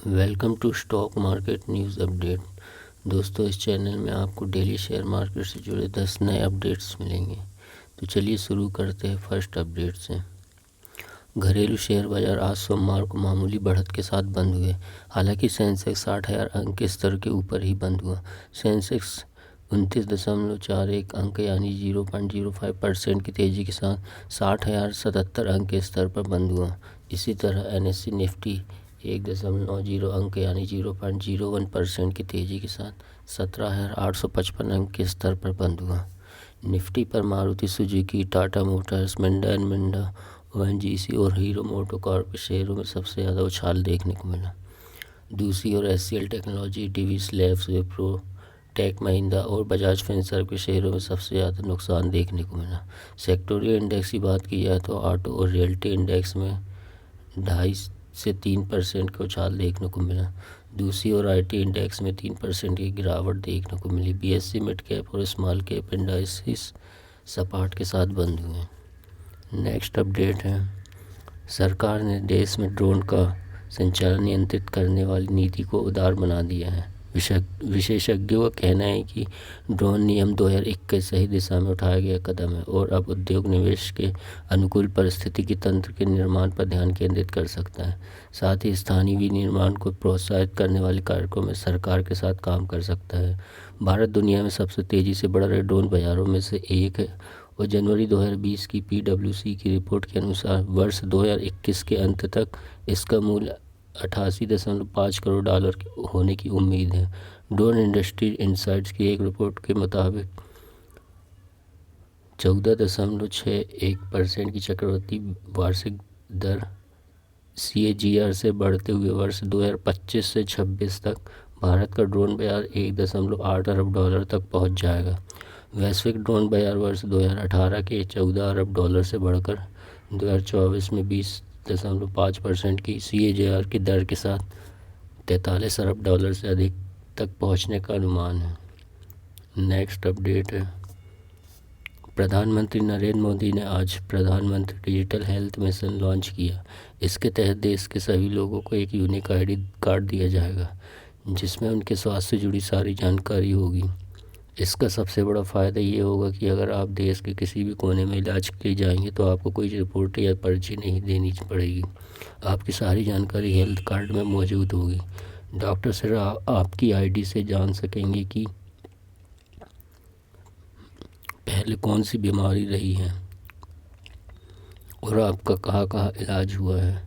Welcome to stock market news update. दोस्तों, इस channel में आपको डेली शेयर मार्केट से जुड़े 10 नए अपडेट्स मिलेंगे। तो चलिए शुरू करते हैं फर्स्ट अपडेट से। घरेलू शेयर बाजार आज सोमवार को मामूली बढ़त के साथ बंद हुए। हालांकि सेंसेक्स 60,000 अंक के स्तर के ऊपर ही बंद हुआ। सेंसेक्स 29.41 अंक यानी 0.05% की तेज़ी के साथ 60,077 अंक के स्तर पर बंद हुआ। इसी तरह NSE निफ्टी 1.90 अंक यानी 0.01% की तेज़ी के साथ 17,855 अंक के स्तर पर बंद हुआ। निफ्टी पर Maruti Suzuki, Tata Motors, Minda and Minda, ONGC और हीरो मोटोकॉर्प के शेयरों में सबसे ज़्यादा उछाल देखने को मिला। दूसरी ओर HCL technology, Divi's labs, Wipro, Tech Mahindra और बजाज फिनसर्व के शेयरों में सबसे ज़्यादा नुकसान देखने को मिला। सेक्टोरियल इंडेक्स की बात की जाए तो ऑटो और रियल्टी इंडेक्स में 2.5 से 3% का उछाल देखने को मिला। दूसरी ओर IT इंडेक्स में 3% की गिरावट देखने को मिली। BSE मिड कैप और स्मॉल कैप इंडाइसिस सपाट के साथ बंद हुए। नेक्स्ट अपडेट है, सरकार ने देश में ड्रोन का संचालन नियंत्रित करने वाली नीति को उदार बना दिया है। विशेषज्ञों का कहना है कि ड्रोन नियम 2021 सही दिशा में उठाया गया कदम है और अब उद्योग निवेश के अनुकूल पारिस्थितिकी तंत्र के निर्माण पर ध्यान केंद्रित कर सकता है। साथ ही स्थानीय विनिर्माण को प्रोत्साहित करने वाले कार्यक्रमों में सरकार के साथ काम कर सकता है। भारत दुनिया में सबसे तेज़ी से बढ़ रहे ड्रोन बाजारों में से एक है और जनवरी 2020 की PwC की रिपोर्ट के अनुसार वर्ष 2021 के अंत तक इसका मूल्य 88.5 करोड़ डॉलर होने की उम्मीद है। ड्रोन इंडस्ट्री इनसाइट्स की एक रिपोर्ट के मुताबिक 14.61% की चक्रवृद्धि वार्षिक दर CAGR से बढ़ते हुए वर्ष 2025 से 26 तक भारत का ड्रोन बाजार 1.8 अरब डॉलर तक पहुंच जाएगा। वैश्विक ड्रोन बाजार वर्ष 2018 के 14 अरब डॉलर से बढ़कर 2024 में 20.5% की CAGR की दर के साथ 43 अरब डॉलर से अधिक तक पहुंचने का अनुमान है। नेक्स्ट अपडेट है, प्रधानमंत्री नरेंद्र मोदी ने आज प्रधानमंत्री डिजिटल हेल्थ मिशन लॉन्च किया। इसके तहत देश के सभी लोगों को एक यूनिक ID कार्ड दिया जाएगा जिसमें उनके स्वास्थ्य से जुड़ी सारी जानकारी होगी। इसका सबसे बड़ा फ़ायदा ये होगा कि अगर आप देश के किसी भी कोने में इलाज के लिए जाएंगे तो आपको कोई रिपोर्ट या पर्ची नहीं देनी पड़ेगी। आपकी सारी जानकारी हेल्थ कार्ड में मौजूद होगी। डॉक्टर सिर्फ आपकी ID से जान सकेंगे कि पहले कौन सी बीमारी रही है और आपका कहाँ कहाँ इलाज हुआ है।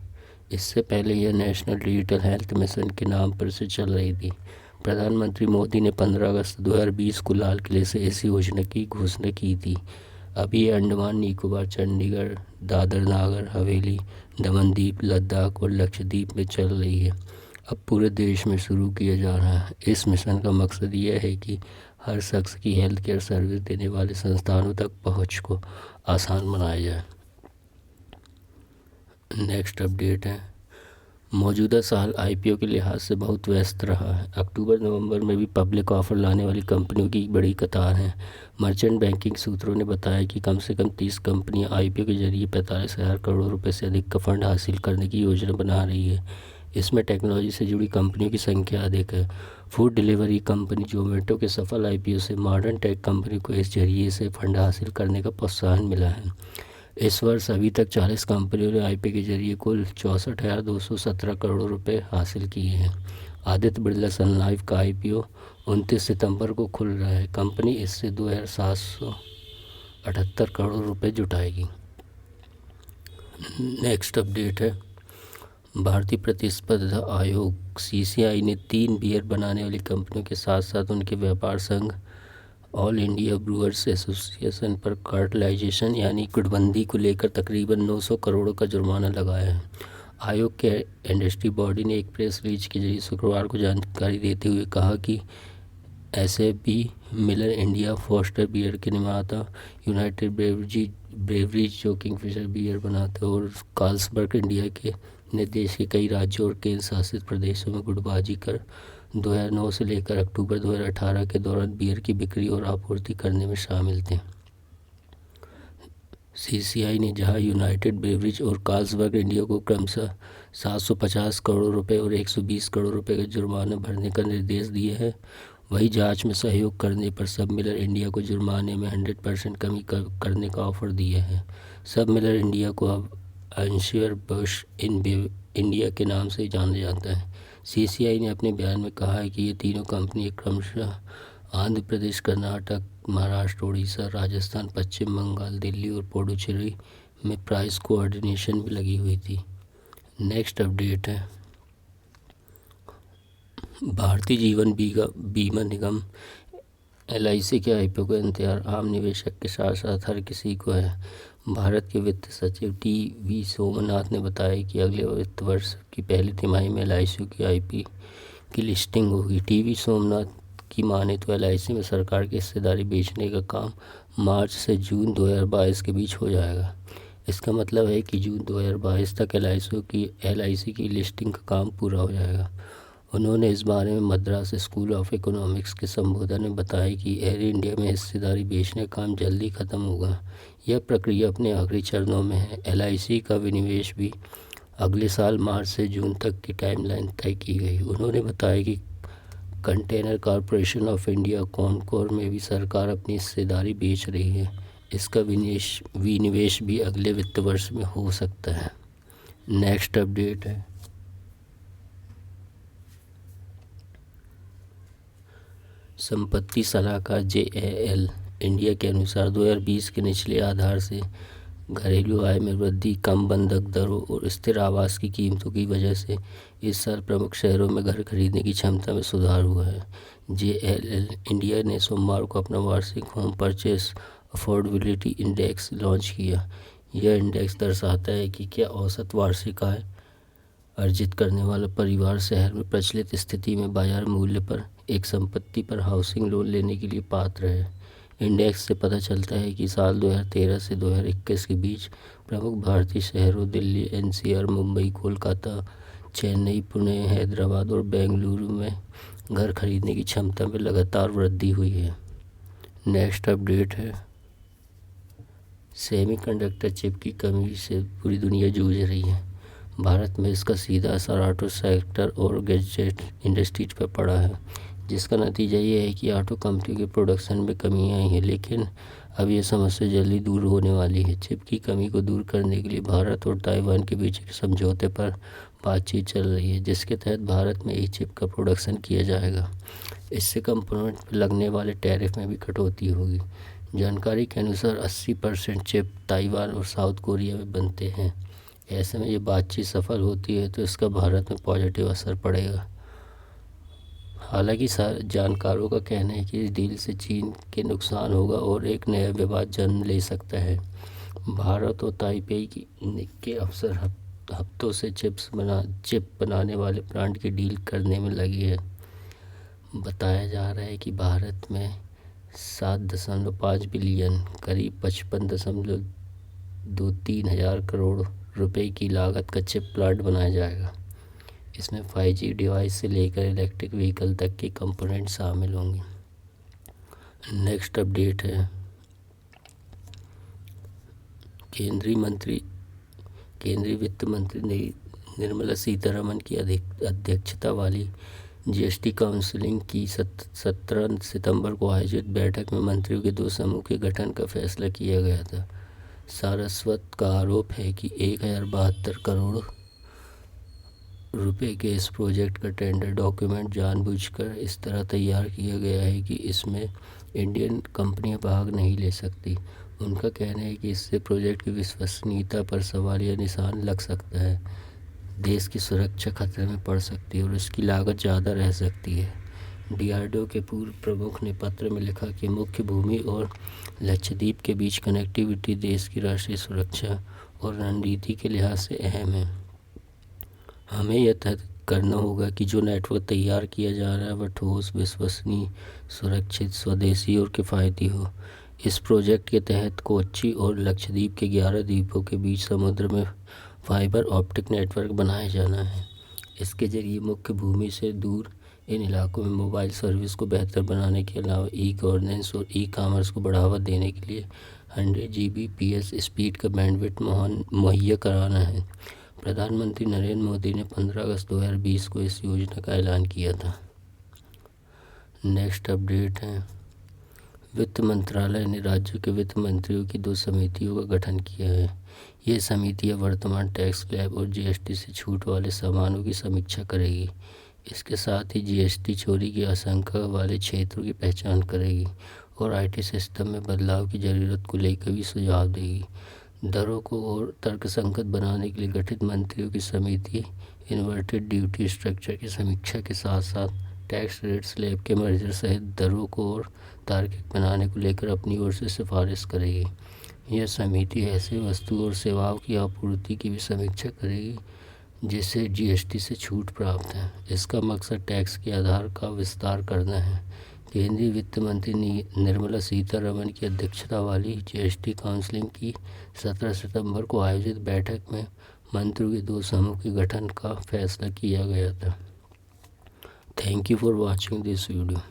इससे पहले यह नेशनल डिजिटल हेल्थ मिशन के नाम पर से चल रही थी। प्रधानमंत्री मोदी ने 15 अगस्त 2020 को लाल किले से इस योजना की घोषणा की थी। अभी ये अंडमान निकोबार, चंडीगढ़, दादर नागर हवेली, दमनदीप, लद्दाख और लक्षद्वीप में चल रही है। अब पूरे देश में शुरू किया जा रहा है। इस मिशन का मकसद यह है कि हर शख्स की हेल्थ केयर सर्विस देने वाले संस्थानों तक पहुंच को आसान बनाया जाए। नेक्स्ट अपडेट है, मौजूदा साल IPO के लिहाज से बहुत व्यस्त रहा है। अक्टूबर-नवंबर में भी पब्लिक ऑफर लाने वाली कंपनियों की बड़ी कतार है। मर्चेंट बैंकिंग सूत्रों ने बताया कि कम से कम 30 कंपनियां IPO के जरिए 45,000 करोड़ रुपए से अधिक का फंड हासिल करने की योजना बना रही है। इसमें टेक्नोलॉजी से जुड़ी कंपनियों की संख्या अधिक है। फूड डिलीवरी कंपनी जोमेटो के सफल IPO से मॉडर्न टेक कंपनी को इस जरिए से फंड हासिल करने का प्रोत्साहन मिला है। इस वर्ष अभी तक 40 कंपनियों ने IPO के जरिए कुल 64,217 करोड़ रुपए हासिल किए हैं। आदित्य बिरला सन लाइफ का IPO 29 सितंबर को खुल रहा है। कंपनी इससे 2,778 करोड़ रुपए जुटाएगी। नेक्स्ट अपडेट है, भारतीय प्रतिस्पर्धा आयोग CCI ने 3 बियर बनाने वाली कंपनियों के साथ साथ उनके व्यापार संघ ऑल इंडिया ब्रूअर्स एसोसिएशन पर कार्टेलाइजेशन यानी गुटबंदी को लेकर तकरीबन 900 करोड़ का जुर्माना लगाया है। आयोग के इंडस्ट्री बॉडी ने एक प्रेस रिलीज के जरिए शुक्रवार को जानकारी देते हुए कहा कि SAB, Miller India, Foster beer के निर्माता, यूनाइटेड ब्रेवरीज जो किंगफिशर बियर बनाते हैं और कार्लसबर्ग इंडिया के ने देश के कई राज्यों और केंद्र शासित प्रदेशों में गुटबाजी कर 2009 से लेकर अक्टूबर 2018 के दौरान बियर की बिक्री और आपूर्ति करने में शामिल थे। CCI ने जहां यूनाइटेड ब्रेवरीज और कार्लसबर्ग इंडिया को क्रमशः 750 करोड़ रुपए और 120 करोड़ रुपए का जुर्माना भरने का निर्देश दिया है। वही जांच में सहयोग करने पर सब मिलर इंडिया को जुर्माने में 100% कमी करने का ऑफर दिया है। सब मिलर इंडिया को अब अंश्योर बुश इन इंडिया के नाम से जाना जाता है। सीसीआई ने अपने बयान में कहा है कि ये तीनों कंपनी क्रमशः आंध्र प्रदेश, कर्नाटक, महाराष्ट्र, उड़ीसा, राजस्थान, पश्चिम बंगाल, दिल्ली और पुडुचेरी में प्राइस कोऑर्डिनेशन भी लगी हुई थी। नेक्स्ट अपडेट है भारतीय जीवन बीमा निगम LIC के IPO का इंतजार आम निवेशक के साथ साथ हर किसी को है। भारत के वित्त सचिव TV सोमनाथ ने बताया कि अगले वित्त वर्ष की पहली तिमाही में LIC की IP की लिस्टिंग होगी। TV सोमनाथ की माने तो LIC में सरकार की हिस्सेदारी बेचने का काम मार्च से जून 2022 के बीच हो जाएगा। इसका मतलब है कि जून 2022 तक LIC की लिस्टिंग का काम पूरा हो जाएगा। उन्होंने इस बारे में मद्रास स्कूल ऑफ इकोनॉमिक्स के संबोधन में बताया कि एयर इंडिया में हिस्सेदारी बेचने का काम जल्दी ख़त्म होगा। यह प्रक्रिया अपने आखिरी चरणों में है। LIC का विनिवेश भी अगले साल मार्च से जून तक की टाइमलाइन तय की गई। उन्होंने बताया कि container corporation of India Concor में भी सरकार अपनी हिस्सेदारी बेच रही है। इसका विनिवेश भी अगले वित्त वर्ष में हो सकता है। नेक्स्ट अपडेट है संपत्ति सलाहकार JAL इंडिया के अनुसार 2020 के निचले आधार से घरेलू आय में वृद्धि, कम बंधक दरों और स्थिर आवास की कीमतों की वजह से इस साल प्रमुख शहरों में घर खरीदने की क्षमता में सुधार हुआ है। JAL इंडिया ने सोमवार को अपना वार्षिक home purchase affordability index launch किया। यह इंडेक्स दर्शाता है कि क्या औसत वार्षिक आय अर्जित करने वाला परिवार शहर में प्रचलित स्थिति में बाजार मूल्य पर एक संपत्ति पर हाउसिंग लोन लेने के लिए पात्र है। इंडेक्स से पता चलता है कि साल 2013 से 2021 के बीच प्रमुख भारतीय शहरों दिल्ली, NCR, मुंबई, कोलकाता, चेन्नई, पुणे, हैदराबाद और बेंगलुरु में घर खरीदने की क्षमता में लगातार वृद्धि हुई है। नेक्स्ट अपडेट है सेमीकंडक्टर चिप की कमी से पूरी दुनिया जूझ रही है। भारत में इसका सीधा असर ऑटो सेक्टर और गैजेट इंडस्ट्रीज पर पड़ा है, जिसका नतीजा ये है कि ऑटो कंपनियों के प्रोडक्शन में कमी आई है। लेकिन अब यह समस्या जल्दी दूर होने वाली है। चिप की कमी को दूर करने के लिए भारत और ताइवान के बीच एक समझौते पर बातचीत चल रही है, जिसके तहत भारत में एक चिप का प्रोडक्शन किया जाएगा। इससे कंपोनेंट पर लगने वाले टैरिफ में भी कटौती होगी। जानकारी के अनुसार 80% चिप ताइवान और साउथ कोरिया में बनते हैं। ऐसे में ये बातचीत सफल होती है तो इसका भारत में पॉजिटिव असर पड़ेगा। हालांकि जानकारों का कहना है कि इस डील से चीन के नुकसान होगा और एक नया विवाद जन्म ले सकता है। भारत और ताइपेई के अफसर हफ्तों से चिप बनाने वाले प्लांट की डील करने में लगी है। बताया जा रहा है कि भारत में 7.5 बिलियन करीब 55.23 हजार करोड़ रुपए की लागत का चिप प्लांट बनाया जाएगा। इसमें 5G डिवाइस से लेकर इलेक्ट्रिक व्हीकल तक के कंपोनेंट शामिल होंगे। नेक्स्ट अपडेट है केंद्रीय वित्त मंत्री निर्मला सीतारमण की अध्यक्षता वाली GST काउंसिल की 17 सितंबर को आयोजित बैठक में मंत्रियों के 2 समूह के गठन का फैसला किया गया था। सारस्वत का आरोप है कि 1072 करोड़ रुपए के इस प्रोजेक्ट का टेंडर डॉक्यूमेंट जानबूझकर इस तरह तैयार किया गया है कि इसमें इंडियन कंपनियां भाग नहीं ले सकती। उनका कहना है कि इससे प्रोजेक्ट की विश्वसनीयता पर सवालिया निशान लग सकता है, देश की सुरक्षा खतरे में पड़ सकती है और इसकी लागत ज़्यादा रह सकती है। DRDO के पूर्व प्रमुख ने पत्र में लिखा कि मुख्य भूमि और लक्षद्वीप के बीच कनेक्टिविटी देश की राष्ट्रीय सुरक्षा और रणनीति के लिहाज से अहम है। हमें यह तय करना होगा कि जो नेटवर्क तैयार किया जा रहा है वह ठोस, विश्वसनीय, सुरक्षित, स्वदेशी और किफ़ायती हो। इस प्रोजेक्ट के तहत कोच्चि और लक्षद्वीप के 11 द्वीपों के बीच समुद्र में फाइबर ऑप्टिक नेटवर्क बनाया जाना है। इसके जरिए मुख्य भूमि से दूर इन इलाकों में मोबाइल सर्विस को बेहतर बनाने के अलावा गवर्नेंस और कॉमर्स को बढ़ावा देने के लिए 100 Gbps स्पीड का बैंडविड्थ मुहैया कराना है। प्रधानमंत्री नरेंद्र मोदी ने 15 अगस्त 2020 को इस योजना का ऐलान किया था। नेक्स्ट अपडेट है, वित्त मंत्रालय ने राज्यों के वित्त मंत्रियों की 2 समितियों का गठन किया है। ये समितियां वर्तमान टैक्स स्लैब और जीएसटी से छूट वाले सामानों की समीक्षा करेगी। इसके साथ ही जीएसटी चोरी की आशंका वाले क्षेत्रों की पहचान करेगी और आईटी सिस्टम में बदलाव की ज़रूरत को लेकर भी सुझाव देगी। दरों को और तर्कसंगत बनाने के लिए गठित मंत्रियों की समिति इन्वर्टेड ड्यूटी स्ट्रक्चर की समीक्षा के साथ साथ टैक्स रेट स्लैब के मर्जर सहित दरों को और तार्किक बनाने को लेकर अपनी ओर से सिफारिश करेगी। यह समिति ऐसे वस्तु और सेवाओं की आपूर्ति की भी समीक्षा करेगी जिससे जीएसटी से छूट प्राप्त है। इसका मकसद टैक्स के आधार का विस्तार करना है। केंद्रीय वित्त मंत्री निर्मला सीतारमण की अध्यक्षता वाली जीएसटी काउंसिल की 17 सितंबर को आयोजित बैठक में मंत्रियों के 2 समूह के गठन का फैसला किया गया था। Thank you for watching this video.